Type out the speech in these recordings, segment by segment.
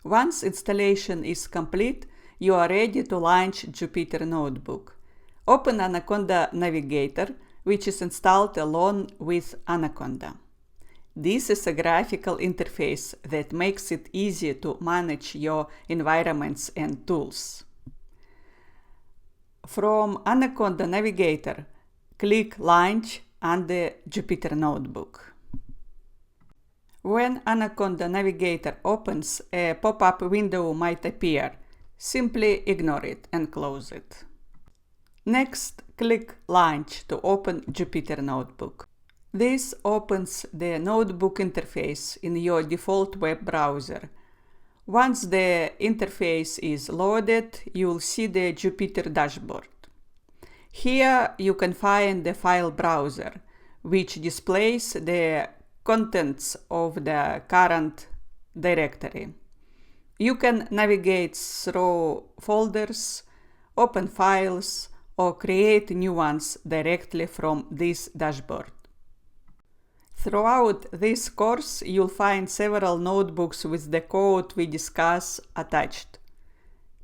Once installation is complete, you are ready to launch Jupyter Notebook. Open Anaconda Navigator, which is installed along with Anaconda. This is a graphical interface that makes it easy to manage your environments and tools. From Anaconda Navigator, click Launch under Jupyter Notebook. When Anaconda Navigator opens, a pop-up window might appear. Simply ignore it and close it. Next, click Launch to open Jupyter Notebook. This opens the notebook interface in your default web browser. Once the interface is loaded, you'll see the Jupyter dashboard. Here you can find the file browser, which displays the contents of the current directory. You can navigate through folders, open files, or create new ones directly from this dashboard. Throughout this course, you'll find several notebooks with the code we discuss attached.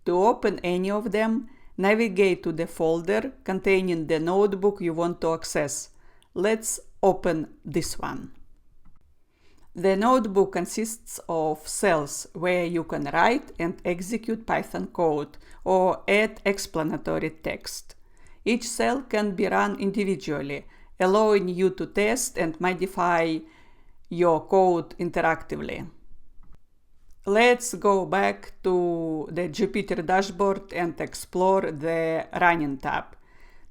To open any of them, navigate to the folder containing the notebook you want to access. Let's open this one. The notebook consists of cells where you can write and execute Python code or add explanatory text. Each cell can be run individually, allowing you to test and modify your code interactively. Let's go back to the Jupyter dashboard and explore the Running tab.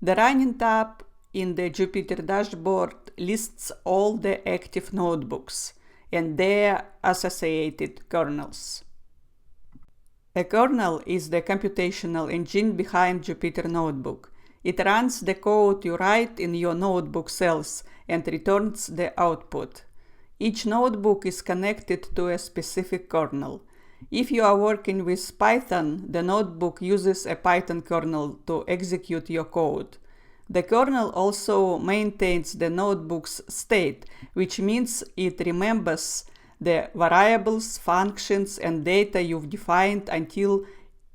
The Running tab in the Jupyter dashboard lists all the active notebooks and their associated kernels. A kernel is the computational engine behind Jupyter Notebook. It runs the code you write in your notebook cells and returns the output. Each notebook is connected to a specific kernel. If you are working with Python, the notebook uses a Python kernel to execute your code. The kernel also maintains the notebook's state, which means it remembers the variables, functions, and data you've defined until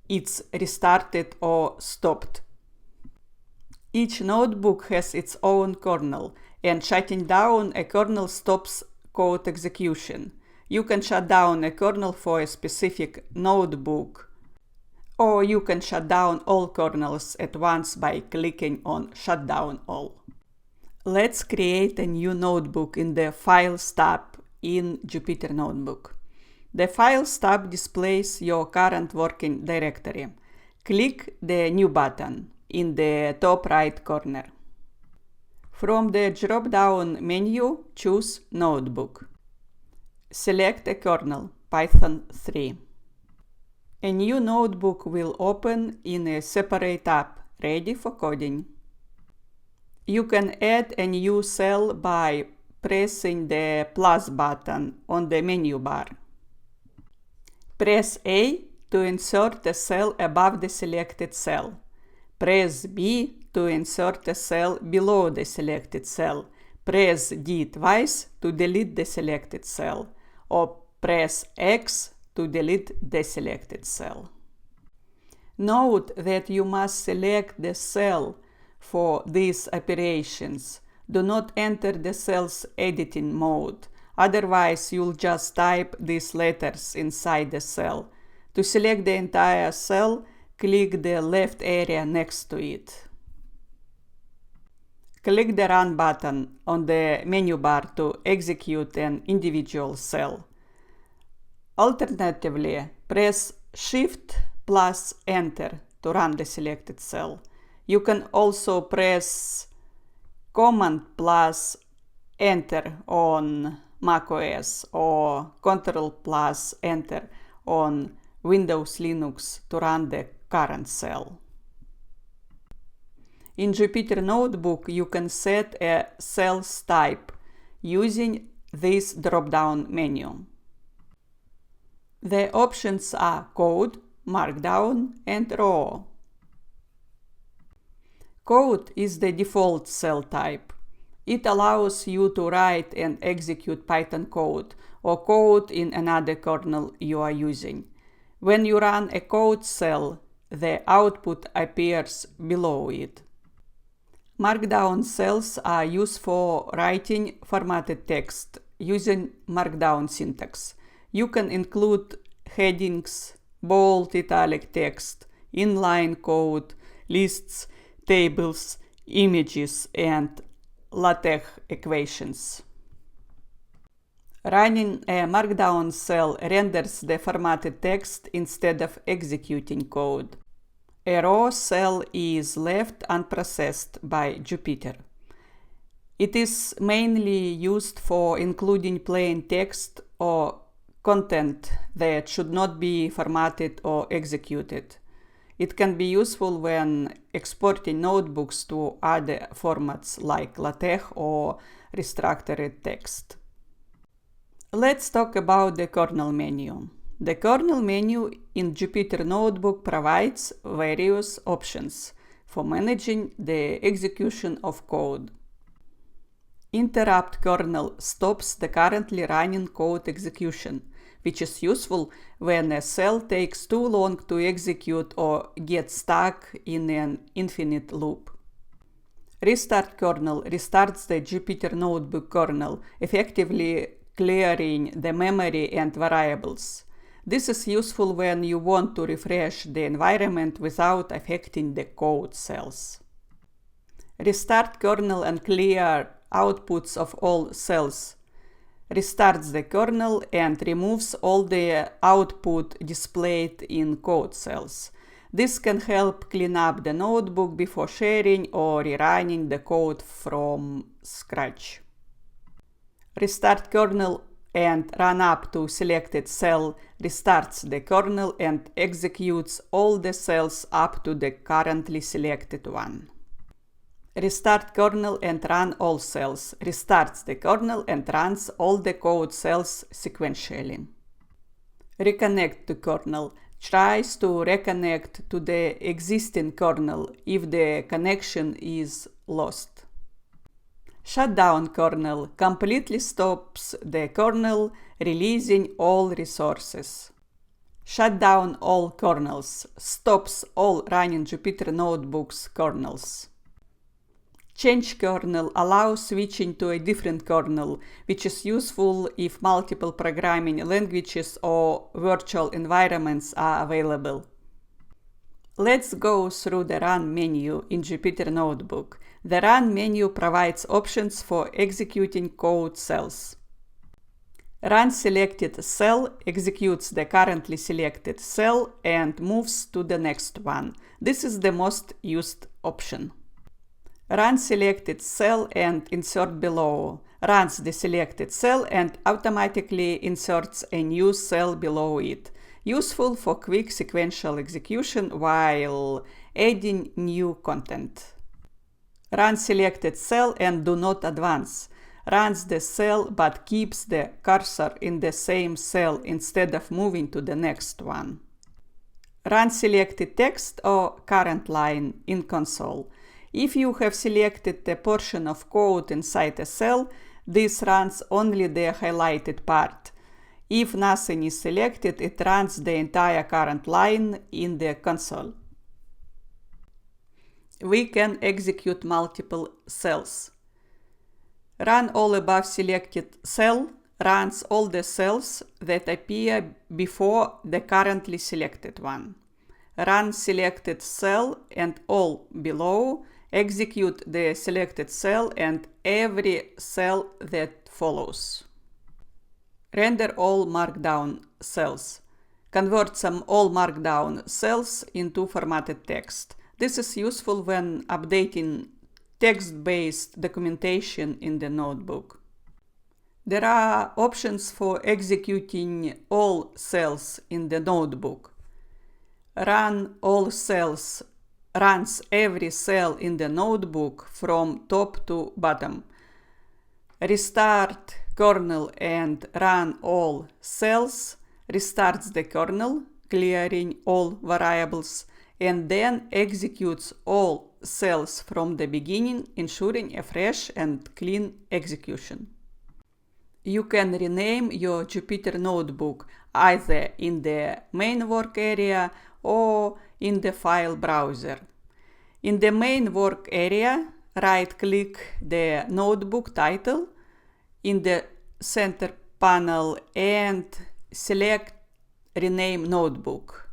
it's restarted or stopped. Each notebook has its own kernel, and shutting down a kernel stops code execution. You can shut down a kernel for a specific notebook, or you can shut down all kernels at once by clicking on Shut Down All. Let's create a new notebook in the Files tab in Jupyter Notebook. The Files tab displays your current working directory. Click the New button in the top right corner. From the drop-down menu, choose Notebook. Select a kernel, Python 3. A new notebook will open in a separate tab, ready for coding. You can add a new cell by pressing the plus button on the menu bar. Press A to insert a cell above the selected cell. Press B to insert a cell below the selected cell. Press D twice to delete the selected cell, or press X to delete the selected cell. Note that you must select the cell for these operations. Do not enter the cell's editing mode, otherwise you'll just type these letters inside the cell. To select the entire cell, click the left area next to it. Click the Run button on the menu bar to execute an individual cell. Alternatively, press Shift plus Enter to run the selected cell. You can also press Command plus Enter on macOS or Ctrl plus Enter on Windows Linux to run the current cell. In Jupyter Notebook, you can set a cell's type using this drop-down menu. The options are Code, Markdown, and Raw. Code is the default cell type. It allows you to write and execute Python code or code in another kernel you are using. When you run a code cell, the output appears below it. Markdown cells are used for writing formatted text using Markdown syntax. You can include headings, bold italic text, inline code, lists, tables, images, and LaTeX equations. Running a Markdown cell renders the formatted text instead of executing code. A raw cell is left unprocessed by Jupyter. It is mainly used for including plain text or content that should not be formatted or executed. It can be useful when exporting notebooks to other formats like LaTeX or restructured text. Let's talk about the kernel menu. The kernel menu in Jupyter Notebook provides various options for managing the execution of code. Interrupt kernel stops the currently running code execution, which is useful when a cell takes too long to execute or gets stuck in an infinite loop. Restart kernel restarts the Jupyter Notebook kernel, effectively clearing the memory and variables. This is useful when you want to refresh the environment without affecting the code cells. Restart kernel and clear outputs of all cells. Restarts the kernel and removes all the output displayed in code cells. This can help clean up the notebook before sharing or rerunning the code from scratch. Restart kernel and run up to selected cell restarts the kernel and executes all the cells up to the currently selected one. Restart kernel and run all cells, restarts the kernel and runs all the code cells sequentially. Reconnect to kernel tries to reconnect to the existing kernel if the connection is lost. Shutdown kernel completely stops the kernel, releasing all resources. Shut down all kernels stops all running Jupyter Notebooks kernels. Change kernel allows switching to a different kernel, which is useful if multiple programming languages or virtual environments are available. Let's go through the Run menu in Jupyter Notebook. The Run menu provides options for executing code cells. Run selected cell executes the currently selected cell and moves to the next one. This is the most used option. Run selected cell and insert below. Runs the selected cell and automatically inserts a new cell below it. Useful for quick sequential execution while adding new content. Run selected cell and do not advance. Runs the cell but keeps the cursor in the same cell instead of moving to the next one. Run selected text or current line in console. If you have selected a portion of code inside a cell, this runs only the highlighted part. If nothing is selected, it runs the entire current line in the console. We can execute multiple cells. Run all above selected cell runs all the cells that appear before the currently selected one. Run selected cell and all below execute the selected cell and every cell that follows. Render all markdown cells. Convert some all markdown cells into formatted text. This is useful when updating text-based documentation in the notebook. There are options for executing all cells in the notebook. Run all cells runs every cell in the notebook from top to bottom. Restart kernel and run all cells restarts the kernel, clearing all variables, and then executes all cells from the beginning, ensuring a fresh and clean execution. You can rename your Jupyter notebook either in the main work area or in the file browser. In the main work area, right-click the notebook title in the center panel and select Rename Notebook.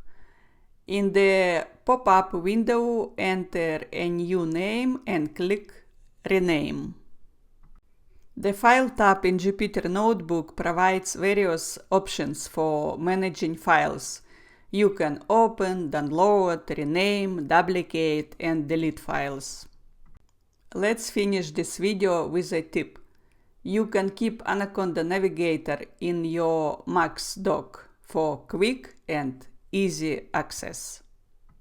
In the pop-up window, enter a new name and click Rename. The File tab in Jupyter Notebook provides various options for managing files. You can open, download, rename, duplicate, and delete files. Let's finish this video with a tip. You can keep Anaconda Navigator in your Mac's dock for quick and easy access.